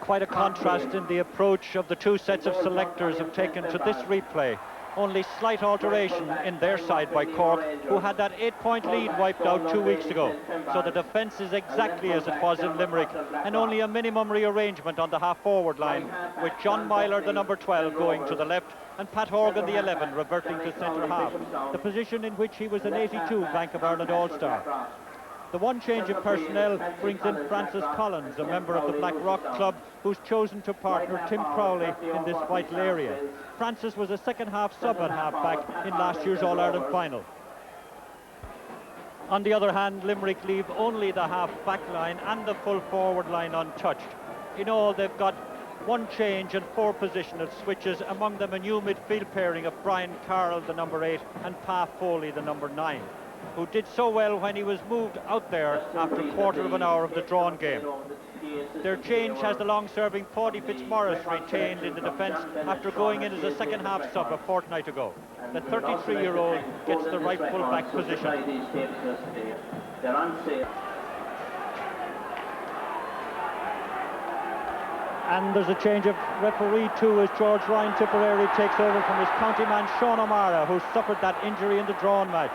Quite a contrast in the approach of the two sets of selectors have taken to this replay. Only slight alteration in their side by Cork, who had that 8-point lead wiped out 2 weeks ago. So the defence is exactly as it was in Limerick, and only a minimum rearrangement on the half-forward line, with John Myler, the number 12, going to the left, and Pat Horgan, the 11, reverting to centre half, the position in which he was an 82 Bank of Ireland All-Star. The one change in personnel brings in Francis Collins, a member of the Black Rock Club, who's chosen to partner Tim Crowley in this vital area. Francis was a second-half sub at half-back in last year's All-Ireland final. On the other hand, Limerick leave only the half-back line and the full-forward line untouched. In all, they've got one change and 4 positional switches, among them a new midfield pairing of Brian Carroll, the number 8, and Pa Foley, the number 9. Who did so well when he was moved out there after a quarter of an hour of the drawn game. Their change has the long-serving Paudie Fitzmaurice retained in the defence after going in as a second-half sub a fortnight ago. The 33-year-old gets the right full-back position. And there's a change of referee too, as George Ryan Tipperary takes over from his county man Sean O'Mara, who suffered that injury in the drawn match.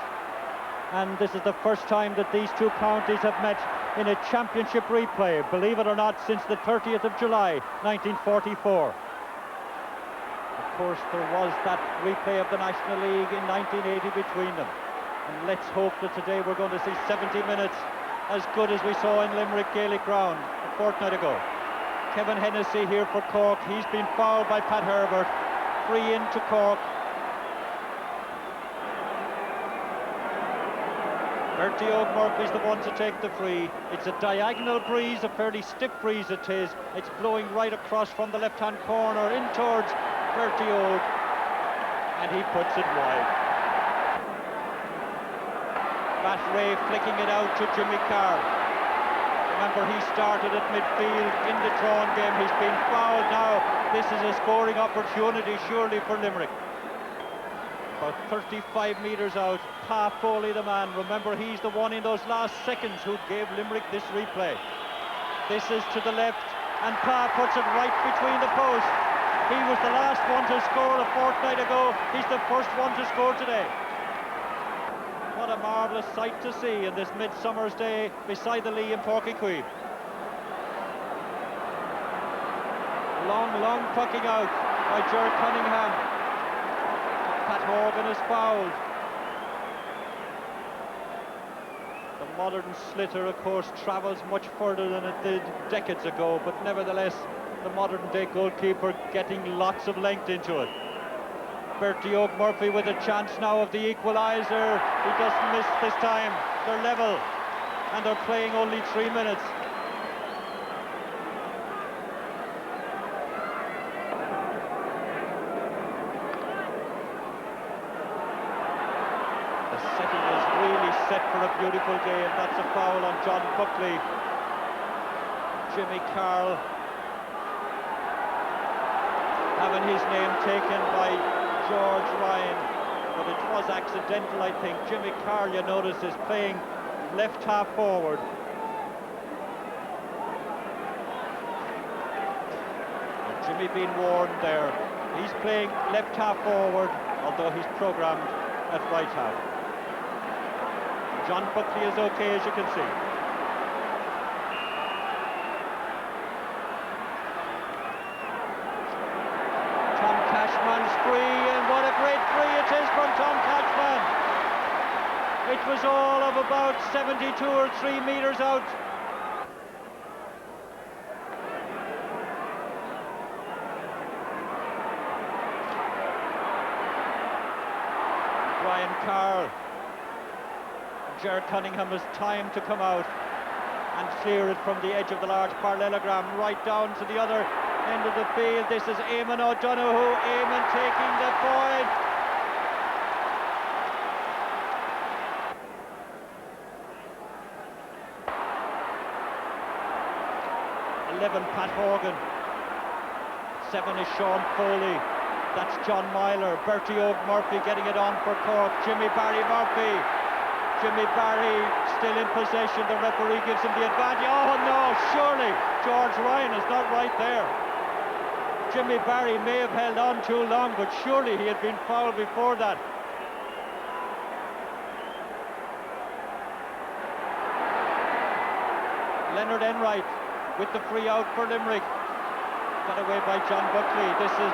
And this is the first time that these two counties have met in a championship replay, believe it or not, since the 30th of July 1944. Of course, there was that replay of the National League in 1980 between them, and let's hope that today we're going to see 70 minutes as good as we saw in Limerick Gaelic Ground a fortnight ago. Kevin Hennessy here for Cork. He's been fouled by Pat Herbert. Free in to Cork. Bertie O'Murphy's the one to take the free. It's a diagonal breeze, a fairly stiff breeze it is. It's blowing right across from the left-hand corner in towards Bertie O'G, and he puts it wide. Matt Ray flicking it out to Jimmy Carr. Remember, he started at midfield in the drawn game. He's been fouled now. This is a scoring opportunity surely for Limerick. About 35 metres out, Pa Foley the man. Remember, he's the one in those last seconds who gave Limerick this replay. This is to the left, and Pa puts it right between the posts. He was the last one to score a fortnight ago. He's the first one to score today. What a marvellous sight to see in this midsummer's day beside the Lee in Pairc. Long pucking out by Ger Cunningham. Pat Horgan is fouled. The modern sliotar, of course, travels much further than it did decades ago, but nevertheless, the modern-day goalkeeper getting lots of length into it. Bertie O'Murphy with a chance now of the equaliser. He doesn't miss this time. They're level, and they're playing only 3 minutes. Set for a beautiful game. That's a foul on John Buckley. Jimmy Carroll having his name taken by George Ryan, but it was accidental, I think. Jimmy Carroll, you notice, is playing left half forward. And Jimmy being warned there. He's playing left half forward, although he's programmed at right half. John Buckley is okay, as you can see. Tom Cashman's free, and what a great free it is from Tom Cashman. It was all of about 72 or 3 metres out. Brian Carroll. Ger Cunningham has time to come out and clear it from the edge of the large parallelogram right down to the other end of the field. This is Eamon O'Donoghue. Eamon taking the point. Pat Horgan. 7 is Sean Foley. That's John Myler. Bertie O'Murphy getting it on for Cork. Jimmy Barry Murphy. Jimmy Barry still in possession. The referee gives him the advantage. Oh no, surely George George Ryan is not right there. Jimmy Barry may have held on too long, but surely he had been fouled before that. Leonard Enright with the free out for Limerick. Got away by John Buckley. This is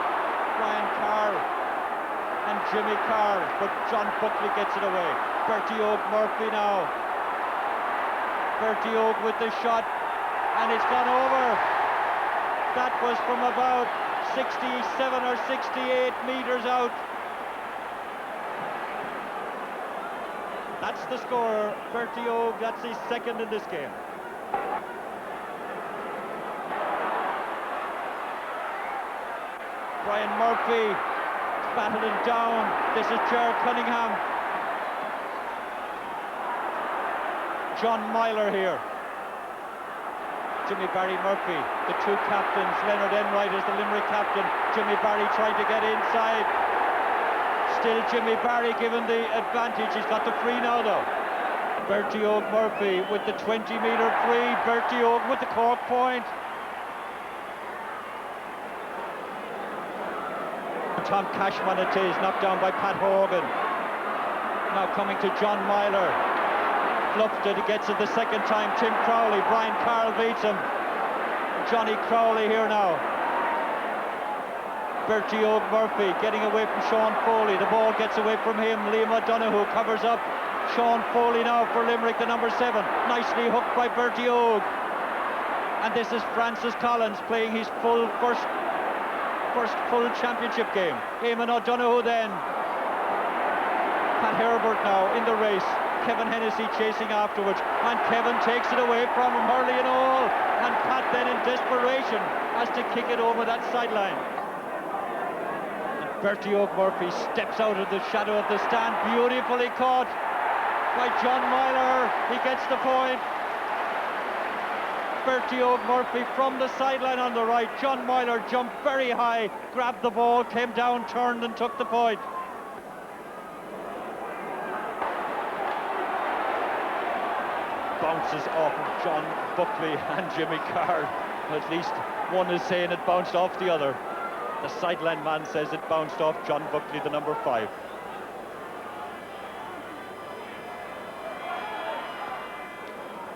Brian Carr and Jimmy Carr, but John Buckley gets it away. Bertie Oak Murphy now. Bertie Oak with the shot, and it's gone over. That was from about 67 or 68 metres out. That's the score. Bertie Oak, that's his second in this game. Brian Murphy battling down. This is Ger Cunningham. John Myler here. Jimmy Barry Murphy, the two captains. Leonard Enright is the Limerick captain. Jimmy Barry trying to get inside. Still Jimmy Barry given the advantage. He's got the free now though. Bertie Oak Murphy with the 20-metre free. Bertie Oak with the Cork point. Tom Cashman it is, knocked down by Pat Horgan. Now coming to John Myler. Fluffed it, he gets it the second time. Tim Crowley, Brian Carroll beats him. Johnny Crowley here now. Bertie Oak Murphy getting away from Sean Foley. The ball gets away from him. Liam O'Donoghue covers up. Sean Foley now for Limerick, the number 7. Nicely hooked by Bertie Oak. And this is Francis Collins playing his first full championship game. Eamon O'Donoghue then. Pat Herbert now in the race. Kevin Hennessy chasing afterwards, and Kevin takes it away from him, Hurley and all, and Pat then in desperation has to kick it over that sideline. And Bertie Oak Murphy steps out of the shadow of the stand, beautifully caught by John Myler. He gets the point. Bertie Oak Murphy from the sideline on the right. John Myler jumped very high, grabbed the ball, came down, turned and took the point. Bounces off of John Buckley and Jimmy Carr. At least one is saying it bounced off the other. The sideline man says it bounced off John Buckley, the number 5.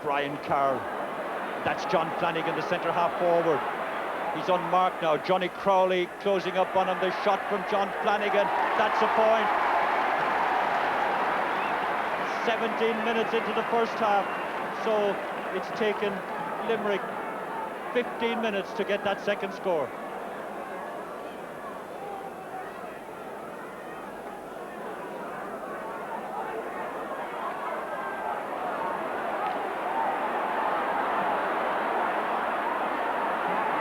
Brian Carr. That's John Flanagan, the centre half forward. He's unmarked now. Johnny Crowley closing up on him. The shot from John Flanagan. That's a point. 17 minutes into the first half. So it's taken Limerick 15 minutes to get that second score.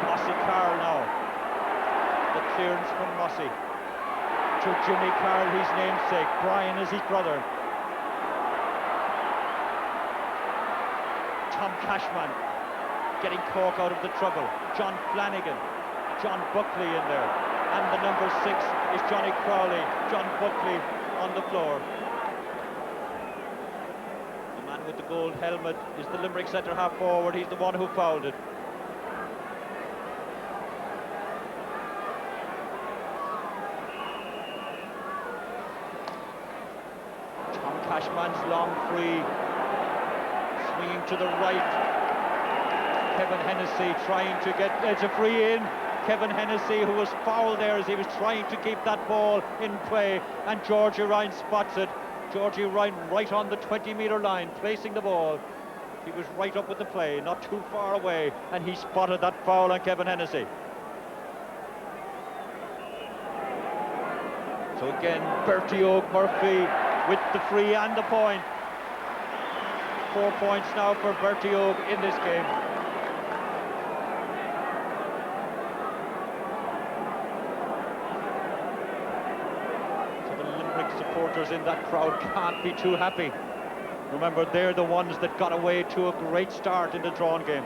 Mossy Carr now. The clearance from Mossy to Jimmy Carr, his namesake. Brian is his brother. Tom Cashman getting Cork out of the trouble. John Flanagan, John Buckley in there, and the number 6 is Johnny Crowley. John Buckley on the floor. The man with the gold helmet is the Limerick centre half forward. He's the one who fouled it. Tom Cashman's long free. Swinging to the right. Kevin Hennessy trying to get a free in. Kevin Hennessy, who was fouled there as he was trying to keep that ball in play, and Georgie Ryan spots it. Georgie Ryan right on the 20-metre line, placing the ball. He was right up with the play, not too far away, and he spotted that foul on Kevin Hennessy. So again, Bertie Oak Murphy with the free and the point. 4 points now for Bertie Oak in this game. So the Limerick supporters in that crowd can't be too happy. Remember, they're the ones that got away to a great start in the drawn game.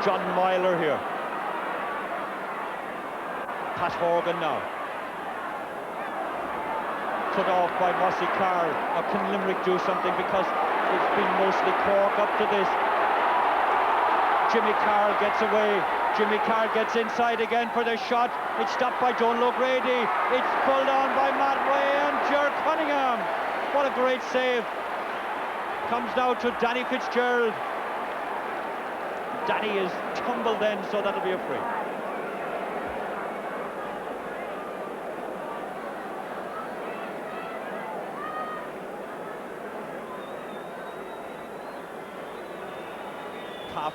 John Myler here. Pat Horgan now. cut off by Mossy Carl. Or can Limerick do something, because it's been mostly Cork up to this. Jimmy Carl gets away. Jimmy Carl gets inside again for the shot. It's stopped by Donal O'Grady. It's pulled on by Matt Ray and Ger Cunningham. What a great save. Comes now to Danny Fitzgerald. Danny is tumbled then, so that'll be a free.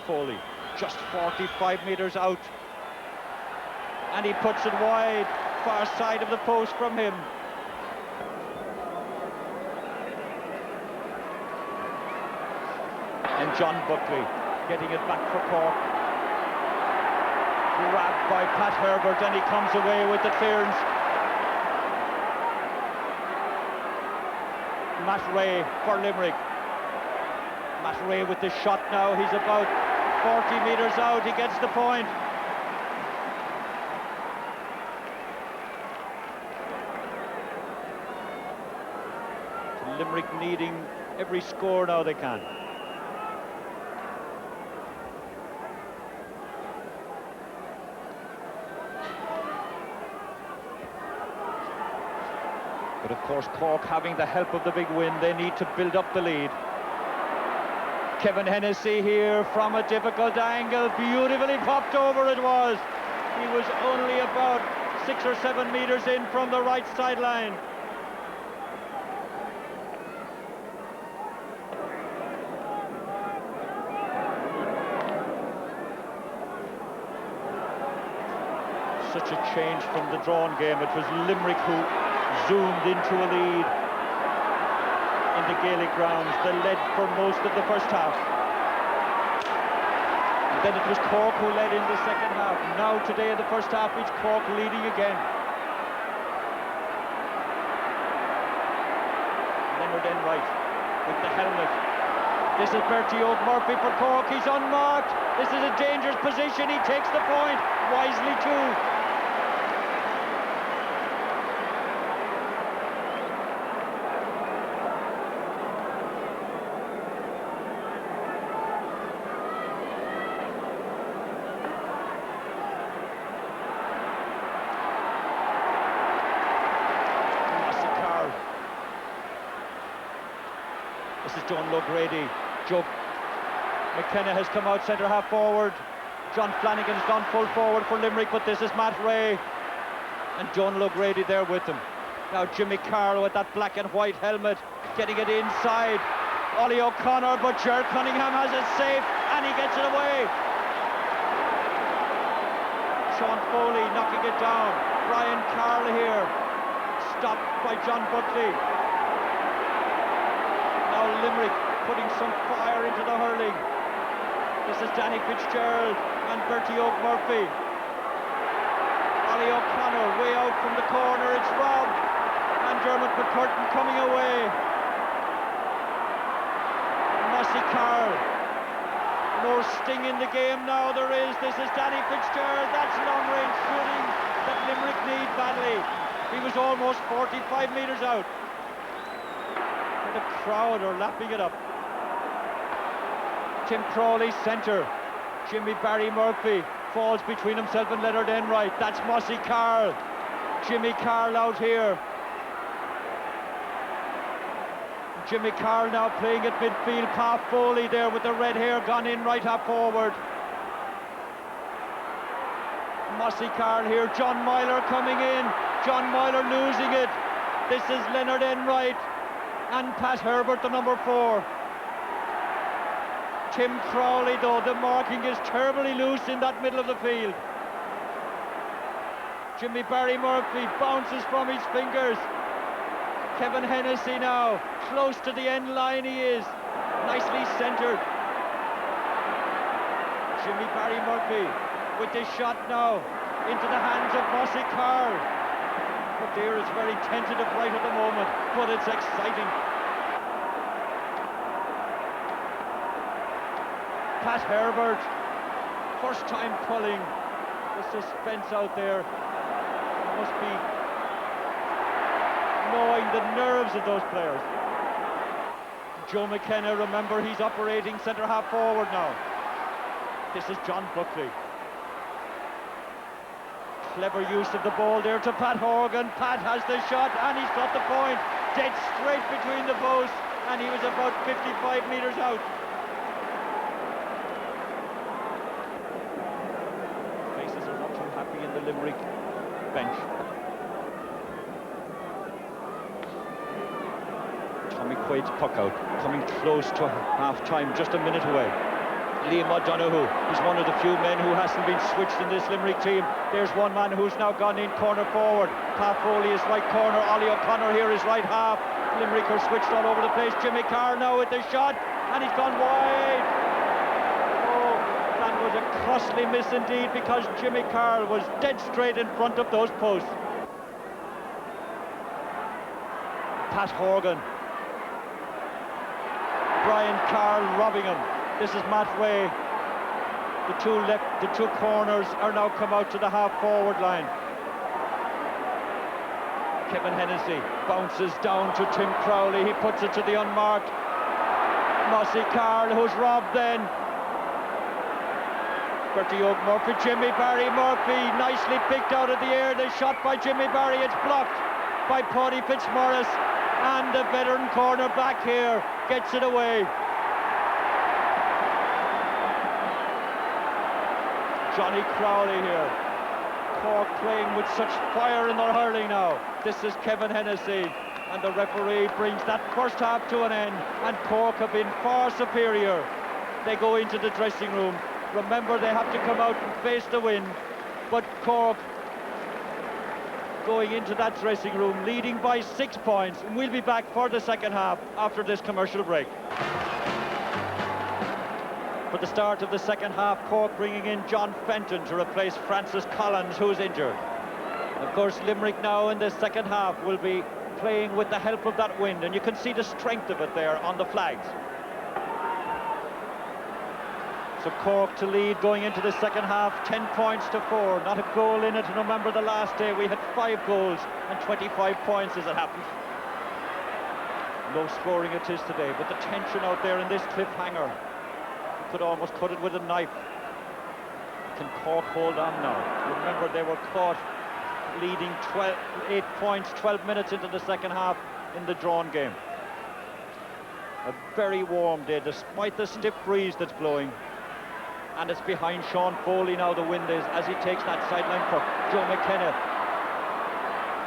Foley, just 45 metres out, and he puts it wide, far side of the post from him. And John Buckley getting it back for Cork, grabbed by Pat Herbert, and he comes away with the clearance. Matt Ray for Limerick. Matt Ray with the shot now. He's about 40 metres out. He gets the point. Limerick needing every score now they can. But of course, Cork having the help of the big win, they need to build up the lead. Kevin Hennessy here from a difficult angle, beautifully popped over it was. He was only about 6 or 7 metres in from the right sideline. Such a change from the drawn game. It was Limerick who zoomed into a lead in the Gaelic grounds. They led for most of the first half. And then it was Cork who led in the second half. Now today in the first half it's Cork leading again. Leonard Enright with the helmet. This is Bertie Murphy for Cork. He's unmarked. This is a dangerous position. He takes the point wisely too. This is Donal O'Grady. Joe McKenna has come out centre half forward. John Flanagan's gone full forward for Limerick, but this is Matt Ray and Donal O'Grady there with him. Now Jimmy Carroll with that black and white helmet, getting it inside. Ollie O'Connor, but Ger Cunningham has it safe and he gets it away. Sean Foley knocking it down. Brian Carroll here, stopped by John Buckley. Now Limerick putting some fire into the hurling. This is Danny Fitzgerald and Bertie Murphy. Ollie O'Connor way out from the corner. It's Rob and Dermot McCurtain coming away. Mossy Carl. More sting in the game now there is. This is Danny Fitzgerald. That's long range shooting that Limerick need badly. He was almost 45 metres out. The crowd are lapping it up. Tim Crawley centre. Jimmy Barry Murphy falls between himself and Leonard Enright. That's Mossy Carl. Jimmy Carl out here. Jimmy Carl now playing at midfield. Pa Foley there with the red hair gone in right half forward. Mossy Carl here. John Myler coming in. John Myler losing it. This is Leonard Enright and Pat Herbert, the number 4. Tim Crowley, though, the marking is terribly loose in that middle of the field. Jimmy Barry Murphy bounces from his fingers. Kevin Hennessy now, close to the end line he is. Nicely centred. Jimmy Barry Murphy with this shot now into the hands of Mossy Carl. But there is very tentative right at the moment, but it's exciting. Pat Herbert, first time pulling. The suspense out there. There must be no destroying the nerves of those players. Joe McKenna, remember, he's operating centre-half forward now. This is John Buckley. Clever use of the ball there to Pat Horgan. Pat has the shot and he's got the point. Dead straight between the posts, and he was about 55 metres out. Faces are not too happy in the Limerick bench. Tommy Quaid's puck out, coming close to half-time, just a minute away. Liam O'Donoghue is one of the few men who hasn't been switched in this Limerick team. There's one man who's now gone in corner forward. Pat Foley is right corner, Ollie O'Connor here is right half. Limerick are switched all over the place. Jimmy Carr now with the shot, and he's gone wide. Oh, that was a costly miss indeed, because Jimmy Carr was dead straight in front of those posts. Pat Horgan. Brian Carl robbing him. This is Matt Way. The two corners are now come out to the half-forward line. Kevin Hennessy bounces down to Tim Crowley. He puts it to the unmarked Mossy Carl, who's robbed then. Bertie Oak Murphy, Jimmy Barry Murphy, nicely picked out of the air. The shot by Jimmy Barry, it's blocked by Paddy Fitzmaurice, and the veteran corner back here gets it away. Johnny Crowley here. Cork playing with such fire in their hurling now. This is Kevin Hennessy, and the referee brings that first half to an end, and Cork have been far superior. They go into the dressing room. Remember, they have to come out and face the wind, but Cork going into that dressing room leading by 6 points, and we'll be back for the second half after this commercial break. For the start of the second half, Cork bringing in John Fenton to replace Francis Collins, who's injured. Of course, Limerick now in the second half will be playing with the help of that wind, and you can see the strength of it there on the flags. So Cork to lead going into the second half, 10 points to 4, not a goal in it. And remember, the last day we had 5 goals and 25 points as it happened. Low scoring it is today, but the tension out there in this cliffhanger, you could almost cut it with a knife. Can Cork hold on now? Remember, they were caught leading 8 points 12 minutes into the second half in the drawn game. A very warm day despite the stiff breeze that's blowing, and it's behind Sean Foley now, the wind is, as he takes that sideline puck. Joe McKenna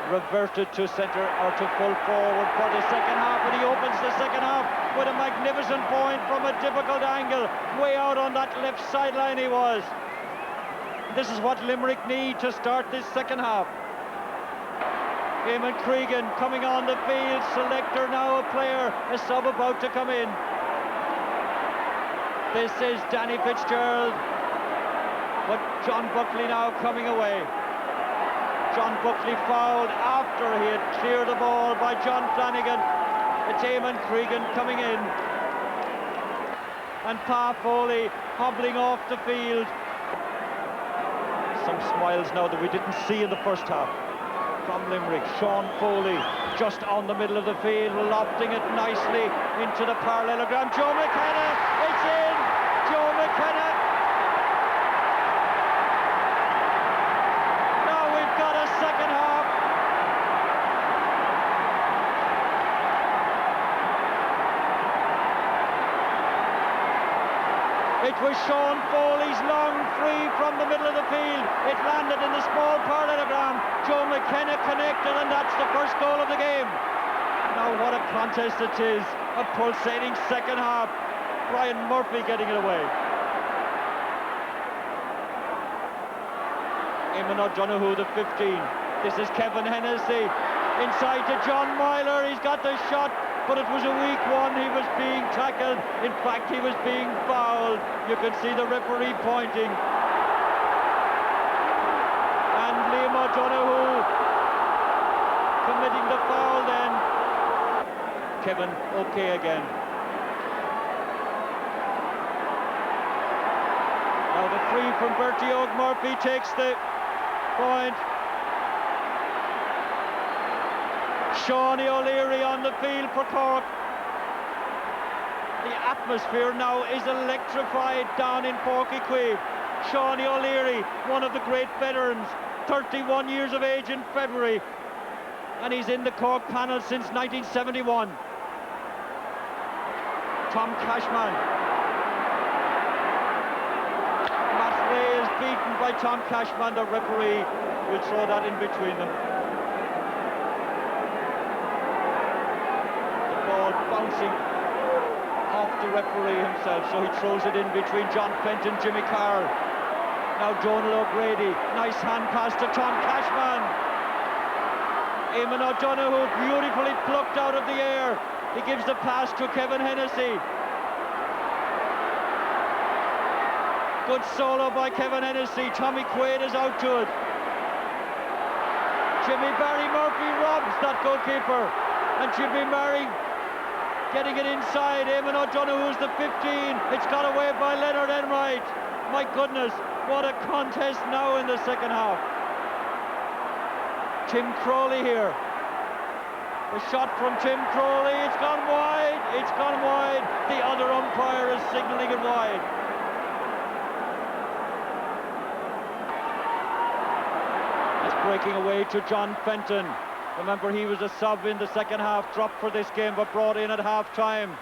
reverted to centre, or to full forward for the second half, and he opens the second half with a magnificent point from a difficult angle. Way out on that left sideline he was. This is what Limerick need to start this second half. Eamon Cregan coming on the field. Selector now a player, a sub about to come in. This is Danny Fitzgerald, but John Buckley now coming away. John Buckley fouled after he had cleared the ball by John Flanagan. It's Eamon Cregan coming in, and Pa Foley hobbling off the field. Some smiles now that we didn't see in the first half from Limerick. Sean Foley just on the middle of the field, lofting it nicely into the parallelogram. Joe McKenna, it's in! Joe McKenna! Now we've got a second half. It was Sean Foley's long free from the middle of the field. It landed in the small parallelogram. Joe McKenna connected, and that's the first goal of the game. Now what a contest it is. A pulsating second half. Brian Murphy getting it away. Eamon O'Donoghue, the 15. This is Kevin Hennessy. Inside to John Myler. He's got the shot, but it was a weak one. He was being tackled. In fact, he was being fouled. You can see the referee pointing. And Liam O'Donoghue committing the foul then. Kevin okay again. Now the free from Bertie Oak Murphy takes the point. Sean O'Leary on the field for Cork. The atmosphere now is electrified down in Pairc. Sean O'Leary, one of the great veterans, 31 years of age in February, and he's in the Cork panel since 1971. Tom Cashman. Matt Ray is beaten by Tom Cashman. The referee will throw that in between them. The ball bouncing off the referee himself, so he throws it in between John Fenton, Jimmy Carroll. Now Donal O'Grady, nice hand pass to Tom Cashman. Eamon O'Donoghue, beautifully plucked out of the air. He gives the pass to Kevin Hennessy. Good solo by Kevin Hennessy. Tommy Quaid is out to it. Jimmy Barry Murphy robs that goalkeeper, and Jimmy Barry getting it inside. Eamon O'Donoghue's the 15. It's got away by Leonard Enright. My goodness, what a contest now in the second half. Tim Crowley here. The shot from Tim Crowley, it's gone wide, it's gone wide. The other umpire is signalling it wide. It's breaking away to John Fenton. Remember, he was a sub in the second half, dropped for this game, but brought in at half-time.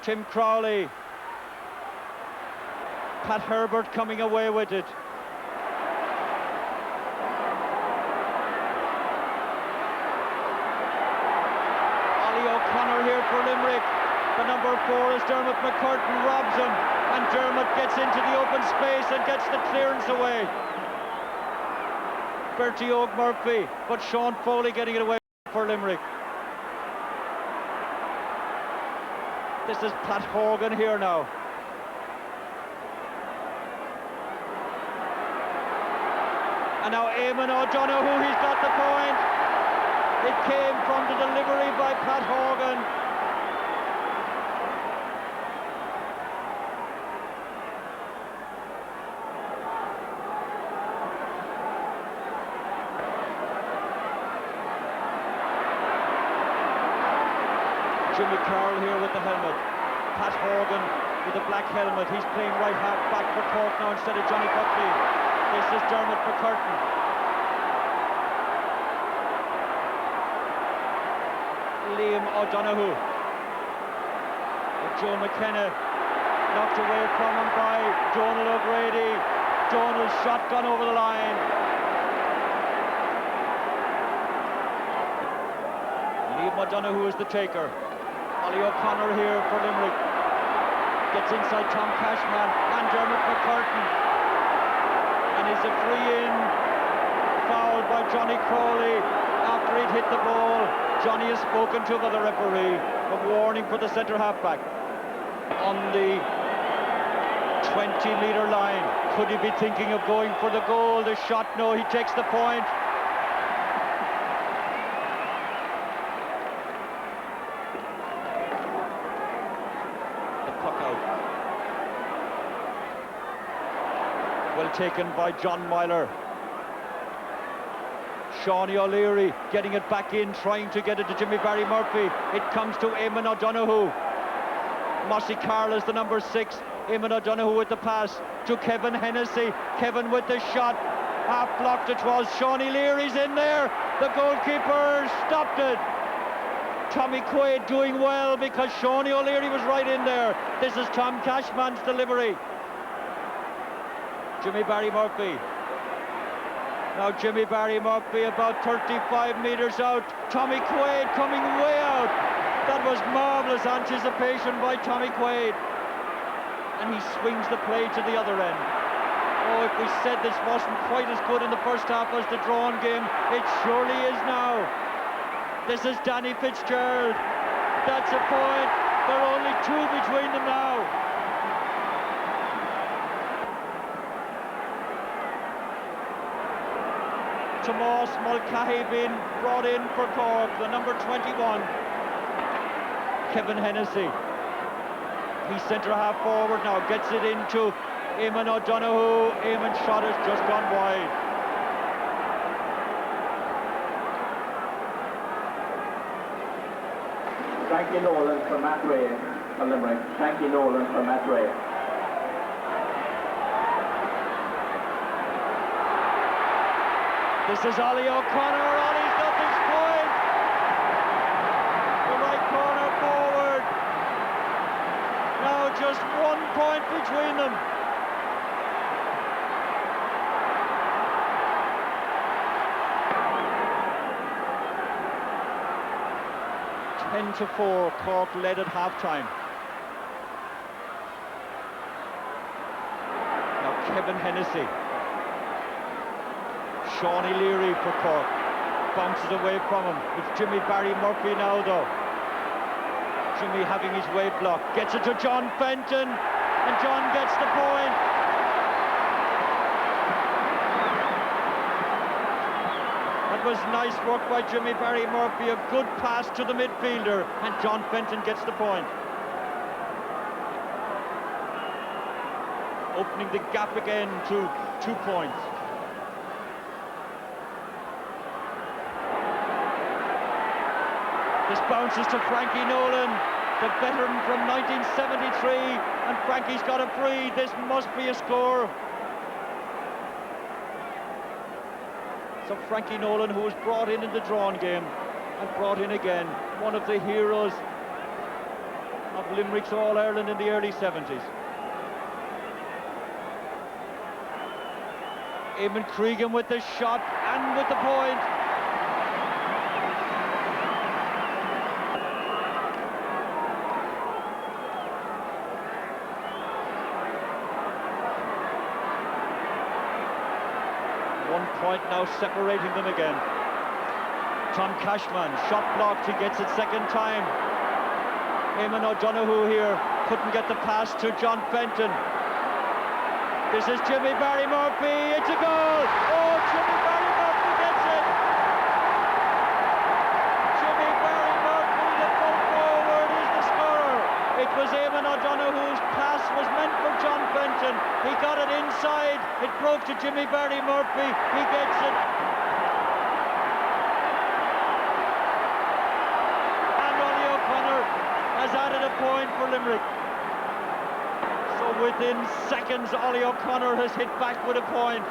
Tim Crowley. Pat Herbert coming away with it. O'Connor here for Limerick. The number 4 is Dermot McCurtain, robs him, and Dermot gets into the open space and gets the clearance away. Bertie Oak Murphy, but Sean Foley getting it away for Limerick. This is Pat Horgan here now. And now Eamon O'Donoghue, he's got the point. It came from the delivery by Pat Horgan. Jimmy Carroll here with the helmet. Pat Horgan with the black helmet. He's playing right half back for Cork now instead of Johnny Buckley. This is Dermot McCurtain. Liam O'Donoghue. Joe McKenna knocked away from him by Donal O'Grady. Donal shotgun over the line. Liam O'Donoghue is the taker. Ollie O'Connor here for Limerick. Gets inside Tom Cashman and Dermot McCurtain. And it's a free in. Fouled by Johnny Crowley after he'd hit the ball. Johnny has spoken to by the referee. A warning for the centre halfback. On the 20-metre line. Could he be thinking of going for the goal? The shot, no, he takes the point. The puck out. Well taken by John Myler. Sean O'Leary getting it back in, trying to get it to Jimmy Barry Murphy. It comes to Eamon O'Donoghue. Mossy Carroll is the number 6. Eamon O'Donoghue with the pass to Kevin Hennessy. Kevin with the shot. Half blocked it was. Sean O'Leary's in there. The goalkeeper stopped it. Tommy Quaid doing well because Sean O'Leary was right in there. This is Tom Cashman's delivery. Jimmy Barry Murphy. Now Jimmy Barry Murphy about 35 metres out. Tommy Quaid coming way out. That was marvellous anticipation by Tommy Quaid. And he swings the play to the other end. Oh, if we said this wasn't quite as good in the first half as the drawn game, it surely is now. This is Danny Fitzgerald. That's a point. There are only 2 between them now. Tomas Mulcahy being brought in for Cork, the number 21. Kevin Hennessy. He's centre half forward now, gets it into Eamon O'Donoghue. Eamon's shot has just gone wide. Frankie Nolan for Matt Ray for Limerick. Frankie Nolan for Matt Ray. This is Ollie O'Connor. Ollie's got this point. The right corner forward. Now just 1 point between them. to 4, Cork led at half-time. Now Kevin Hennessy. Sean Leary for Cork. Bounces away from him. It's Jimmy Barry Murphy now though. Jimmy having his way blocked. Gets it to John Fenton. And John gets the point. That was nice work by Jimmy Barry Murphy. A good pass to the midfielder. And John Fenton gets the point. Opening the gap again to 2 points. This bounces to Frankie Nolan, the veteran from 1973, and Frankie's got a free. This must be a score. So Frankie Nolan, who was brought in the drawn game and brought in again, one of the heroes of Limerick's All-Ireland in the early 70s. Eamon Cregan with the shot and with the point. Point now separating them again. Tom Cashman, shot blocked, he gets it second time. Eamon O'Donoghue here, couldn't get the pass to John Fenton. This is Jimmy Barry Murphy, it's a goal! Oh, Jimmy Barry Murphy gets it! Jimmy Barry Murphy, the full forward, is the scorer. It was Eamon O'Donoghue's pass was meant for John Fenton. He got it inside. It broke to Jimmy Barry Murphy. He gets it. And Ollie O'Connor has added a point for Limerick. So within seconds, Ollie O'Connor has hit back with a point.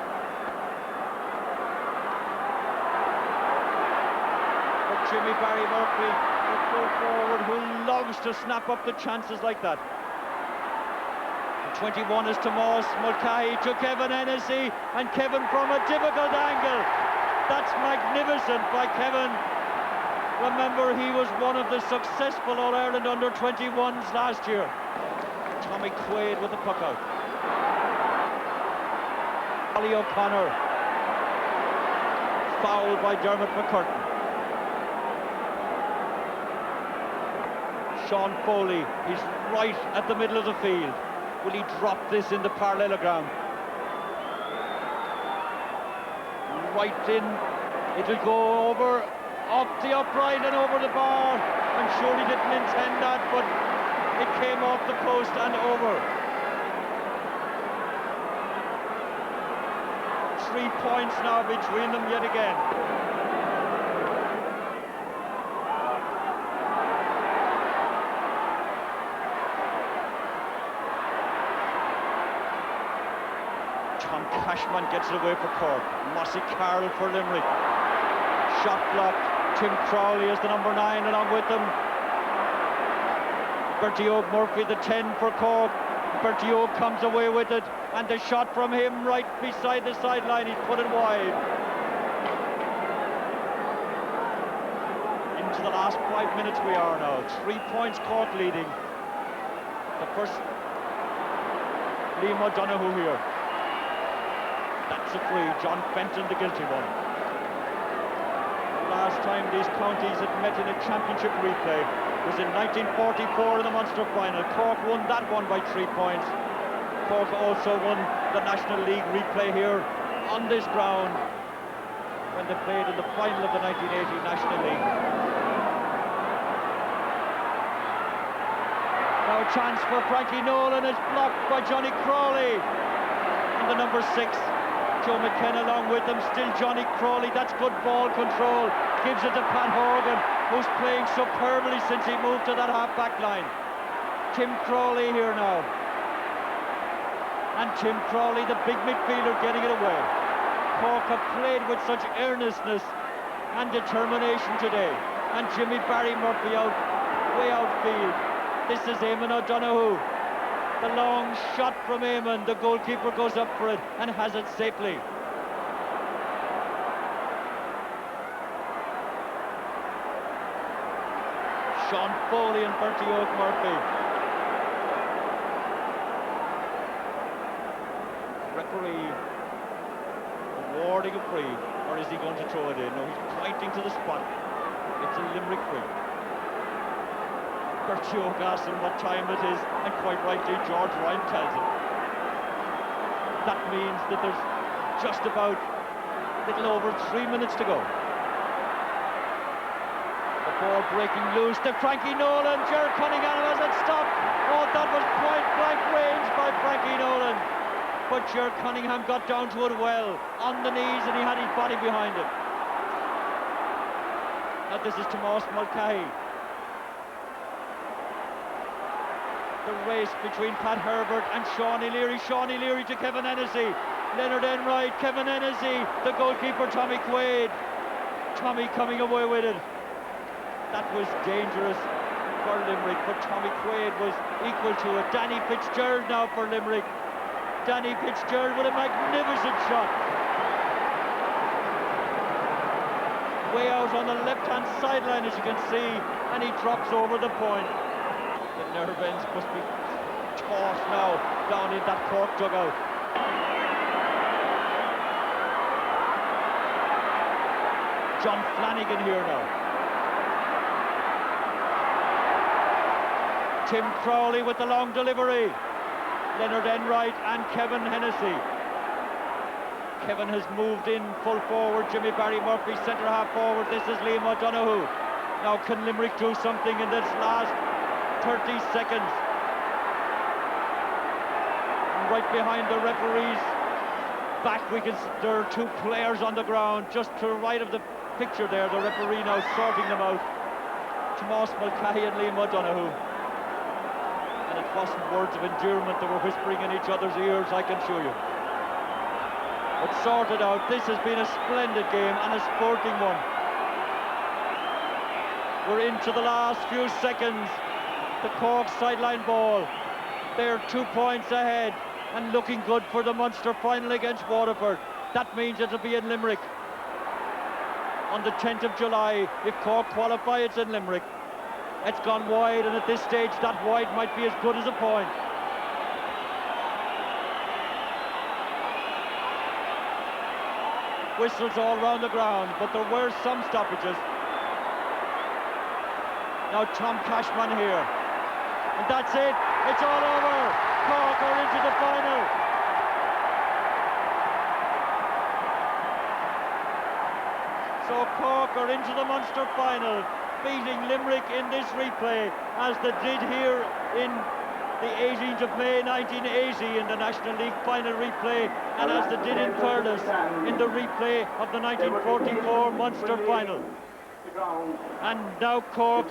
But Jimmy Barry Murphy, the full forward who loves to snap up the chances like that. 21 is Tomas Mulcahy to Kevin Hennessy, and Kevin from a difficult angle. That's magnificent by Kevin. Remember, he was one of the successful All-Ireland under-21s last year. Tommy Quaid with the puck out. Ollie O'Connor. Foul by Dermot McCurtain. Sean Foley, he's right at the middle of the field. Will he drop this in the parallelogram? Right in. It'll go over, up the upright and over the bar. I'm sure he didn't intend that, but it came off the post and over. 3 points now between them yet again. Tom Cashman gets it away for Cork. Mossy Carroll for Limerick. Shot blocked. Tim Crowley is the number 9 along with them. Bertie Og Murphy, the 10 for Cork. Bertie Og comes away with it, and the shot from him right beside the sideline. He's put it wide. Into the last 5 minutes we are now. 3 points Cork leading. The first, Liam O'Donoghue here. That's a free. John Fenton, the guilty one. The last time these counties had met in a championship replay was in 1944 in the Munster final. Cork won that one by 3 points. Cork also won the National League replay here on this ground when they played in the final of the 1980 National League. Now a chance for Frankie Nolan is blocked by Johnny Crawley and the number 6. Joe McKenna along with them, still Johnny Crawley. That's good ball control. Gives it to Pat Horgan, who's playing superbly since he moved to that half-back line. Tim Crawley here now. And Tim Crawley, the big midfielder, getting it away. Cork have played with such earnestness and determination today. And Jimmy Barry Murphy out, way outfield. This is Eamon O'Donoghue. The long shot from Eamon. The goalkeeper goes up for it and has it safely. Sean Foley and Bertie Oak Murphy. Referee awarding a free, or is he going to throw it in? No, he's pointing to the spot. It's a Limerick free. Bertie Oak asks him what time it is, and quite rightly George Ryan tells him. That means that there's just about a little over 3 minutes to go. The ball breaking loose to Frankie Nolan. Ger Cunningham has it stopped. Oh, that was point blank range by Frankie Nolan. But Ger Cunningham got down to it well, on the knees, and he had his body behind it. Now this is Tomás Mulcahy. The race between Pat Herbert and Sean O'Leary. Sean O'Leary to Kevin Hennessy. Leonard Enright, Kevin Hennessy, the goalkeeper Tommy Quaid. Tommy coming away with it. That was dangerous for Limerick, but Tommy Quaid was equal to it. Danny Fitzgerald now for Limerick. Danny Fitzgerald with a magnificent shot. Way out on the left-hand sideline, as you can see, and he drops over the point. The nerve ends must be tossed now down in that Cork dugout. John Flanagan here now. Tim Crowley with the long delivery. Leonard Enright and Kevin Hennessy. Kevin has moved in full forward. Jimmy Barry Murphy centre half forward. This is Liam O'Donoghue. Now can Limerick do something in this last 30 seconds? And right behind the referees back, there are two players on the ground just to the right of the picture there. The referee now sorting them out. Tomás Mulcahy and Liam O'Donoghue. And it wasn't words of endearment they were whispering in each other's ears, I can show you. But sorted out. This has been a splendid game and a sporting one. We're into the last few seconds. The Cork sideline ball. They're 2 points ahead and looking good for the Munster final against Waterford. That means it'll be in Limerick on the 10th of July. If Cork qualify, it's in Limerick. It's gone wide, and at this stage that wide might be as good as a point. Whistles all round the ground, but there were some stoppages. Now Tom Cashman here, and that's it. It's all over. Cork are into the final. So Cork are into the Munster final, beating Limerick in this replay, as they did here in the 18th of May 1980 in the National League final replay, and as they did in Pairc in the replay of the 1944 Munster final. And now Cork